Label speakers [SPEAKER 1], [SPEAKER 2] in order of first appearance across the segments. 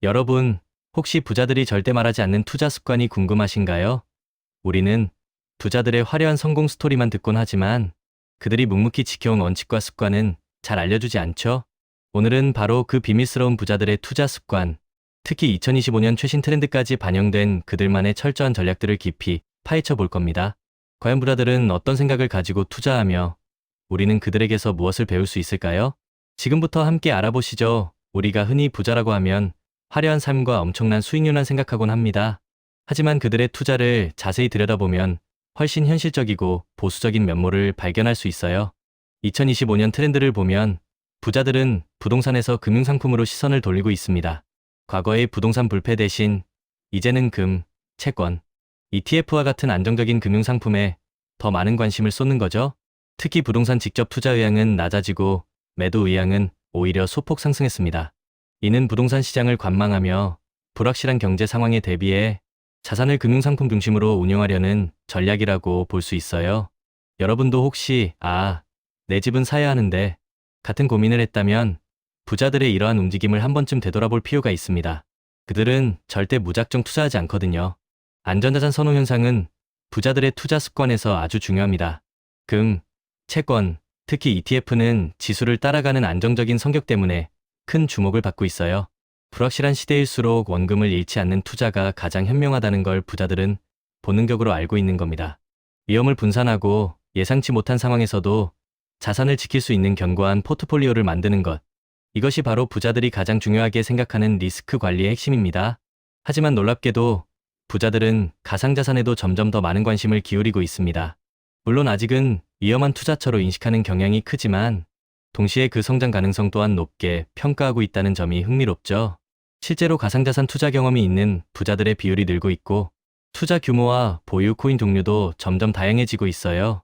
[SPEAKER 1] 여러분, 혹시 부자들이 절대 말하지 않는 투자 습관이 궁금하신가요? 우리는 부자들의 화려한 성공 스토리만 듣곤 하지만 그들이 묵묵히 지켜온 원칙과 습관은 잘 알려주지 않죠? 오늘은 바로 그 비밀스러운 부자들의 투자 습관, 특히 2025년 최신 트렌드까지 반영된 그들만의 철저한 전략들을 깊이 파헤쳐 볼 겁니다. 과연 부자들은 어떤 생각을 가지고 투자하며 우리는 그들에게서 무엇을 배울 수 있을까요? 지금부터 함께 알아보시죠. 우리가 흔히 부자라고 하면 화려한 삶과 엄청난 수익률만 생각하곤 합니다. 하지만 그들의 투자를 자세히 들여다보면 훨씬 현실적이고 보수적인 면모를 발견할 수 있어요. 2025년 트렌드를 보면 부자들은 부동산에서 금융상품으로 시선을 돌리고 있습니다. 과거의 부동산 불패 대신 이제는 금, 채권, ETF와 같은 안정적인 금융상품에 더 많은 관심을 쏟는 거죠. 특히 부동산 직접 투자 의향은 낮아지고 매도 의향은 오히려 소폭 상승했습니다. 이는 부동산 시장을 관망하며 불확실한 경제 상황에 대비해 자산을 금융상품 중심으로 운용하려는 전략이라고 볼 수 있어요. 여러분도 혹시 내 집은 사야 하는데 같은 고민을 했다면 부자들의 이러한 움직임을 한 번쯤 되돌아볼 필요가 있습니다. 그들은 절대 무작정 투자하지 않거든요. 안전자산 선호 현상은 부자들의 투자 습관에서 아주 중요합니다. 금, 채권, 특히 ETF는 지수를 따라가는 안정적인 성격 때문에 큰 주목을 받고 있어요. 불확실한 시대일수록 원금을 잃지 않는 투자가 가장 현명하다는 걸 부자들은 본능적으로 알고 있는 겁니다. 위험을 분산하고 예상치 못한 상황에서도 자산을 지킬 수 있는 견고한 포트폴리오를 만드는 것. 이것이 바로 부자들이 가장 중요하게 생각하는 리스크 관리의 핵심입니다. 하지만 놀랍게도 부자들은 가상자산에도 점점 더 많은 관심을 기울이고 있습니다. 물론 아직은 위험한 투자처로 인식하는 경향이 크지만 동시에 그 성장 가능성 또한 높게 평가하고 있다는 점이 흥미롭죠. 실제로 가상자산 투자 경험이 있는 부자들의 비율이 늘고 있고 투자 규모와 보유 코인 종류도 점점 다양해지고 있어요.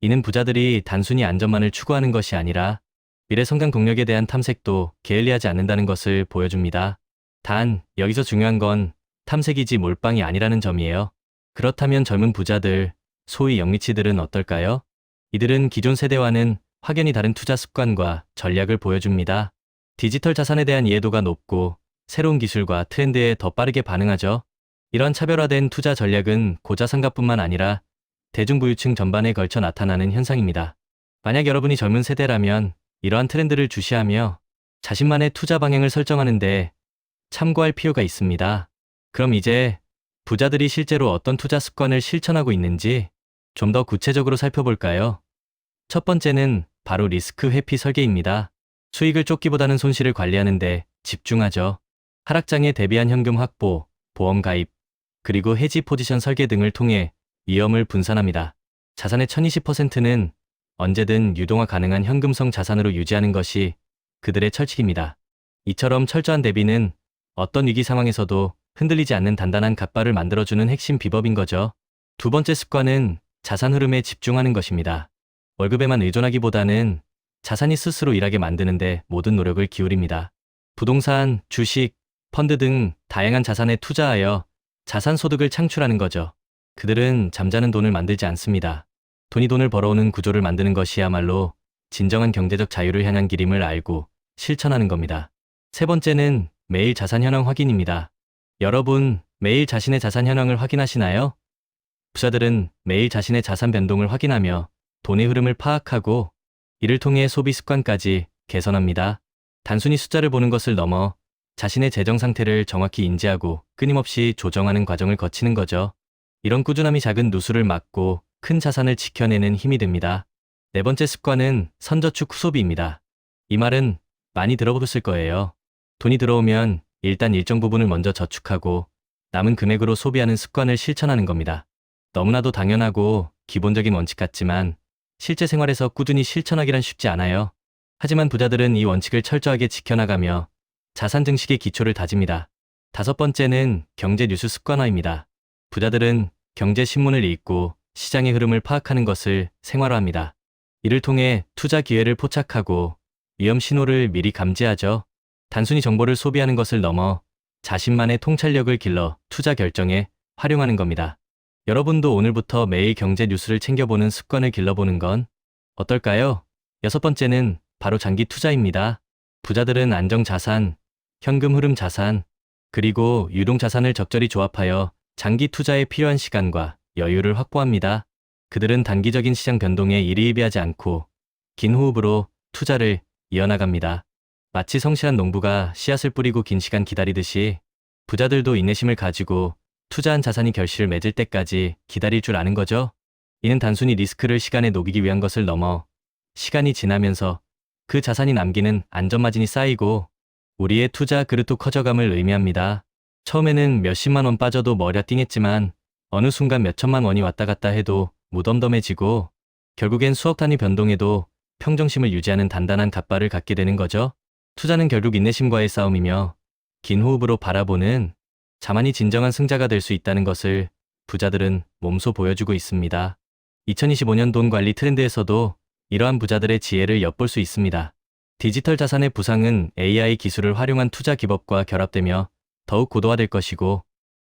[SPEAKER 1] 이는 부자들이 단순히 안전만을 추구하는 것이 아니라 미래 성장 동력에 대한 탐색도 게을리하지 않는다는 것을 보여줍니다. 단, 여기서 중요한 건 탐색이지 몰빵이 아니라는 점이에요. 그렇다면 젊은 부자들, 소위 영리치들은 어떨까요? 이들은 기존 세대와는 확연히 다른 투자 습관과 전략을 보여줍니다. 디지털 자산에 대한 이해도가 높고 새로운 기술과 트렌드에 더 빠르게 반응하죠. 이런 차별화된 투자 전략은 고자산가뿐만 아니라 대중부유층 전반에 걸쳐 나타나는 현상입니다. 만약 여러분이 젊은 세대라면 이러한 트렌드를 주시하며 자신만의 투자 방향을 설정하는데 참고할 필요가 있습니다. 그럼 이제 부자들이 실제로 어떤 투자 습관을 실천하고 있는지 좀 더 구체적으로 살펴볼까요? 첫 번째는 바로 리스크 회피 설계입니다. 수익을 쫓기보다는 손실을 관리하는 데 집중하죠. 하락장에 대비한 현금 확보, 보험 가입, 그리고 해지 포지션 설계 등을 통해 위험을 분산합니다. 자산의 1020%는 언제든 유동화 가능한 현금성 자산으로 유지하는 것이 그들의 철칙입니다. 이처럼 철저한 대비는 어떤 위기 상황에서도 흔들리지 않는 단단한 갓바를 만들어주는 핵심 비법인 거죠. 두 번째 습관은 자산 흐름에 집중하는 것입니다. 월급에만 의존하기보다는 자산이 스스로 일하게 만드는데 모든 노력을 기울입니다. 부동산, 주식, 펀드 등 다양한 자산에 투자하여 자산 소득을 창출하는 거죠. 그들은 잠자는 돈을 만들지 않습니다. 돈이 돈을 벌어오는 구조를 만드는 것이야말로 진정한 경제적 자유를 향한 길임을 알고 실천하는 겁니다. 세 번째는 매일 자산 현황 확인입니다. 여러분, 매일 자신의 자산 현황을 확인하시나요? 부자들은 매일 자신의 자산 변동을 확인하며 돈의 흐름을 파악하고 이를 통해 소비 습관까지 개선합니다. 단순히 숫자를 보는 것을 넘어 자신의 재정 상태를 정확히 인지하고 끊임없이 조정하는 과정을 거치는 거죠. 이런 꾸준함이 작은 누수를 막고 큰 자산을 지켜내는 힘이 됩니다. 네 번째 습관은 선저축 후소비입니다. 이 말은 많이 들어보셨을 거예요. 돈이 들어오면 일단 일정 부분을 먼저 저축하고 남은 금액으로 소비하는 습관을 실천하는 겁니다. 너무나도 당연하고 기본적인 원칙 같지만 실제 생활에서 꾸준히 실천하기란 쉽지 않아요. 하지만 부자들은 이 원칙을 철저하게 지켜나가며 자산 증식의 기초를 다집니다. 다섯 번째는 경제 뉴스 습관화입니다. 부자들은 경제 신문을 읽고 시장의 흐름을 파악하는 것을 생활화합니다. 이를 통해 투자 기회를 포착하고 위험 신호를 미리 감지하죠. 단순히 정보를 소비하는 것을 넘어 자신만의 통찰력을 길러 투자 결정에 활용하는 겁니다. 여러분도 오늘부터 매일 경제 뉴스를 챙겨보는 습관을 길러보는 건 어떨까요? 여섯 번째는 바로 장기 투자입니다. 부자들은 안정 자산, 현금 흐름 자산, 그리고 유동 자산을 적절히 조합하여 장기 투자에 필요한 시간과 여유를 확보합니다. 그들은 단기적인 시장 변동에 일희일비하지 않고 긴 호흡으로 투자를 이어나갑니다. 마치 성실한 농부가 씨앗을 뿌리고 긴 시간 기다리듯이 부자들도 인내심을 가지고 투자한 자산이 결실을 맺을 때까지 기다릴 줄 아는 거죠. 이는 단순히 리스크를 시간에 녹이기 위한 것을 넘어 시간이 지나면서 그 자산이 남기는 안전마진이 쌓이고 우리의 투자 그릇도 커져감을 의미합니다. 처음에는 몇십만 원 빠져도 머리가 띵했지만 어느 순간 몇천만 원이 왔다 갔다 해도 무덤덤해지고 결국엔 수억 단위 변동에도 평정심을 유지하는 단단한 갓바를 갖게 되는 거죠. 투자는 결국 인내심과의 싸움이며 긴 호흡으로 바라보는 자만이 진정한 승자가 될 수 있다는 것을 부자들은 몸소 보여주고 있습니다. 2025년 돈 관리 트렌드에서도 이러한 부자들의 지혜를 엿볼 수 있습니다. 디지털 자산의 부상은 AI 기술을 활용한 투자 기법과 결합되며 더욱 고도화될 것이고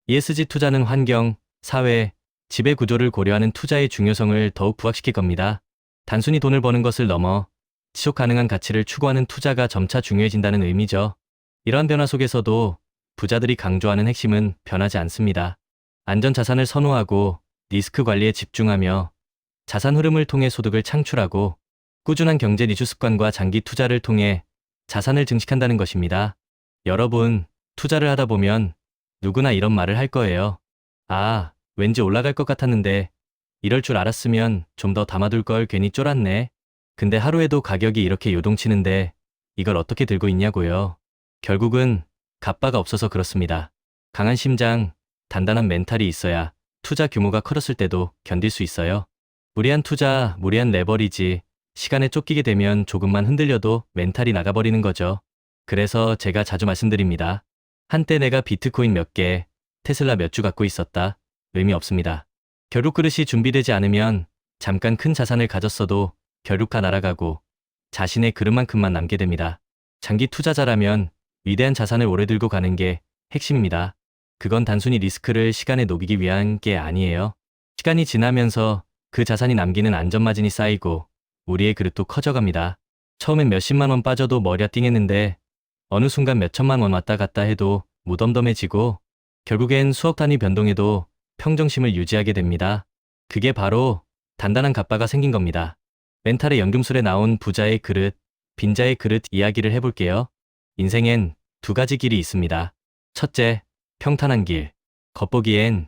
[SPEAKER 1] ESG 투자는 환경, 사회, 지배 구조를 고려하는 투자의 중요성을 더욱 부각시킬 겁니다. 단순히 돈을 버는 것을 넘어 지속 가능한 가치를 추구하는 투자가 점차 중요해진다는 의미죠. 이러한 변화 속에서도 부자들이 강조하는 핵심은 변하지 않습니다. 안전 자산을 선호하고 리스크 관리에 집중하며 자산 흐름을 통해 소득을 창출하고 꾸준한 경제 리주 습관과 장기 투자를 통해 자산을 증식한다는 것입니다. 여러분, 투자를 하다 보면 누구나 이런 말을 할 거예요. 아, 왠지 올라갈 것 같았는데 이럴 줄 알았으면 좀 더 담아둘 걸 괜히 쫄았네. 근데 하루에도 가격이 이렇게 요동치는데 이걸 어떻게 들고 있냐고요. 결국은 갑바가 없어서 그렇습니다. 강한 심장, 단단한 멘탈이 있어야 투자 규모가 커졌을 때도 견딜 수 있어요. 무리한 투자, 무리한 레버리지, 시간에 쫓기게 되면 조금만 흔들려도 멘탈이 나가버리는 거죠. 그래서 제가 자주 말씀드립니다. 한때 내가 비트코인 몇 개, 테슬라 몇 주 갖고 있었다. 의미 없습니다. 결국 그릇이 준비되지 않으면 잠깐 큰 자산을 가졌어도 결국 다 날아가고 자신의 그릇만큼만 남게 됩니다. 장기 투자자라면 위대한 자산을 오래 들고 가는 게 핵심입니다. 그건 단순히 리스크를 시간에 녹이기 위한 게 아니에요. 시간이 지나면서 그 자산이 남기는 안전마진이 쌓이고 우리의 그릇도 커져갑니다. 처음엔 몇십만 원 빠져도 머리가 띵했는데 어느 순간 몇천만 원 왔다 갔다 해도 무덤덤해지고 결국엔 수억 단위 변동에도 평정심을 유지하게 됩니다. 그게 바로 단단한 갓바가 생긴 겁니다. 멘탈의 연금술에 나온 부자의 그릇, 빈자의 그릇 이야기를 해볼게요. 인생엔 두 가지 길이 있습니다. 첫째, 평탄한 길. 겉보기엔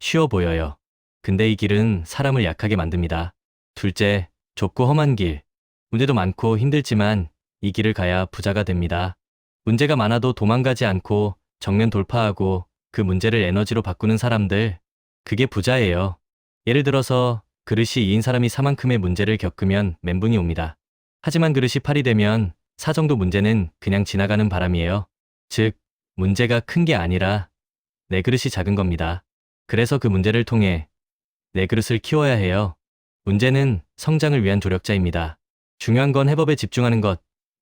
[SPEAKER 1] 쉬워 보여요. 근데 이 길은 사람을 약하게 만듭니다. 둘째, 좁고 험한 길. 문제도 많고 힘들지만 이 길을 가야 부자가 됩니다. 문제가 많아도 도망가지 않고 정면 돌파하고 그 문제를 에너지로 바꾸는 사람들, 그게 부자예요. 예를 들어서 그릇이 2인 사람이 4만큼의 문제를 겪으면 멘붕이 옵니다. 하지만 그릇이 8이 되면 4 정도 문제는 그냥 지나가는 바람이에요. 즉, 문제가 큰 게 아니라 내 그릇이 작은 겁니다. 그래서 그 문제를 통해 내 그릇을 키워야 해요. 문제는 성장을 위한 조력자입니다. 중요한 건 해법에 집중하는 것.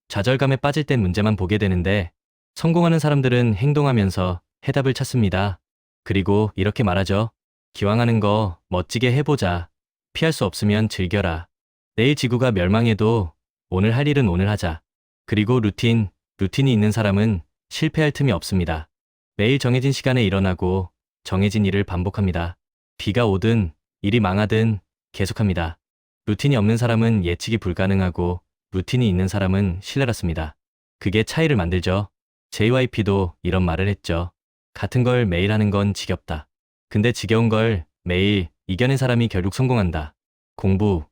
[SPEAKER 1] 좌절감에 빠질 땐 문제만 보게 되는데 성공하는 사람들은 행동하면서 해답을 찾습니다. 그리고 이렇게 말하죠. 기왕 하는 거 멋지게 해보자. 피할 수 없으면 즐겨라. 내일 지구가 멸망해도 오늘 할 일은 오늘 하자. 그리고 루틴이 있는 사람은 실패할 틈이 없습니다. 매일 정해진 시간에 일어나고 정해진 일을 반복합니다. 비가 오든 일이 망하든 계속합니다. 루틴이 없는 사람은 예측이 불가능하고 루틴이 있는 사람은 신뢰받습니다. 그게 차이를 만들죠. JYP도 이런 말을 했죠. 같은 걸 매일 하는 건 지겹다. 근데 지겨운 걸 매일 이겨낸 사람이 결국 성공한다. 공부,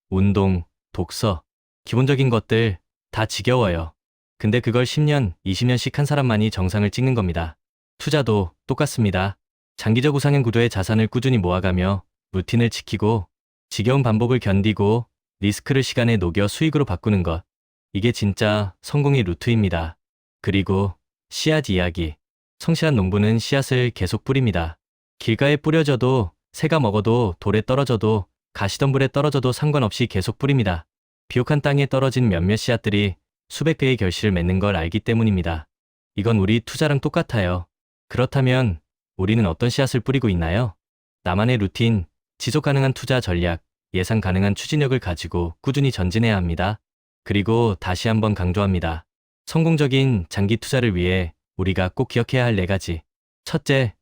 [SPEAKER 1] 운동, 독서, 기본적인 것들 다 지겨워요. 근데 그걸 10년, 20년씩 한 사람만이 정상을 찍는 겁니다. 투자도 똑같습니다. 장기적 우상향 구도의 자산을 꾸준히 모아가며 루틴을 지키고 지겨운 반복을 견디고 리스크를 시간에 녹여 수익으로 바꾸는 것. 이게 진짜 성공의 루트입니다. 그리고 씨앗 이야기. 성실한 농부는 씨앗을 계속 뿌립니다. 길가에 뿌려져도 새가 먹어도 돌에 떨어져도 가시덤불에 떨어져도 상관없이 계속 뿌립니다. 비옥한 땅에 떨어진 몇몇 씨앗들이 수백 배의 결실을 맺는 걸 알기 때문입니다. 이건 우리 투자랑 똑같아요. 그렇다면 우리는 어떤 씨앗을 뿌리고 있나요? 나만의 루틴, 지속 가능한 투자 전략, 예상 가능한 추진력을 가지고 꾸준히 전진해야 합니다. 그리고 다시 한번 강조합니다. 성공적인 장기 투자를 위해 우리가 꼭 기억해야 할 4가지. 첫째,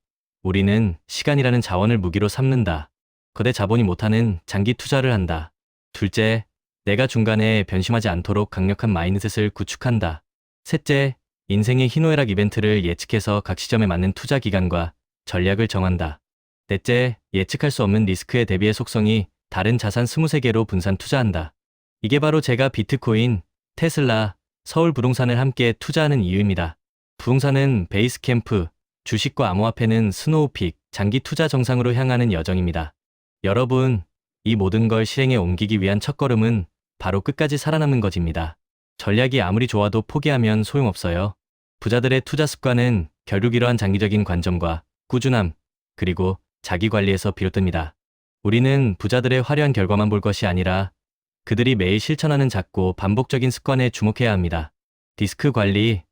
[SPEAKER 1] 우리는 시간이라는 자원을 무기로 삼는다. 거대 자본이 못하는 장기 투자를 한다. 둘째, 내가 중간에 변심하지 않도록 강력한 마인드셋을 구축한다. 셋째, 인생의 희노애락 이벤트를 예측해서 각 시점에 맞는 투자 기간과 전략을 정한다. 넷째, 예측할 수 없는 리스크에 대비해 속성이 다른 자산 23개로 분산 투자한다. 이게 바로 제가 비트코인, 테슬라, 서울 부동산을 함께 투자하는 이유입니다. 부동산은 베이스캠프, 주식과 암호화폐는 스노우픽, 장기 투자 정상으로 향하는 여정입니다. 여러분, 이 모든 걸 실행에 옮기기 위한 첫걸음은 바로 끝까지 살아남는 것입니다. 전략이 아무리 좋아도 포기하면 소용없어요. 부자들의 투자 습관은 결국 이러한 장기적인 관점과 꾸준함, 그리고 자기 관리에서 비롯됩니다. 우리는 부자들의 화려한 결과만 볼 것이 아니라 그들이 매일 실천하는 작고 반복적인 습관에 주목해야 합니다. 디스크 관리,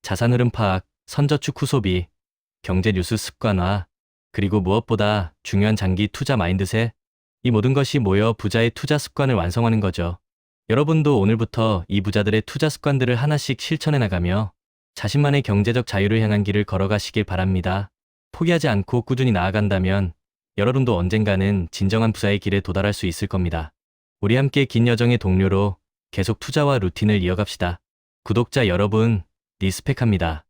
[SPEAKER 1] 자산 흐름 파악, 선저축 후 소비, 경제 뉴스 습관화, 그리고 무엇보다 중요한 장기 투자 마인드셋, 이 모든 것이 모여 부자의 투자 습관을 완성하는 거죠. 여러분도 오늘부터 이 부자들의 투자 습관들을 하나씩 실천해 나가며 자신만의 경제적 자유를 향한 길을 걸어가시길 바랍니다. 포기하지 않고 꾸준히 나아간다면 여러분도 언젠가는 진정한 부자의 길에 도달할 수 있을 겁니다. 우리 함께 긴 여정의 동료로 계속 투자와 루틴을 이어갑시다. 구독자 여러분, 리스펙합니다.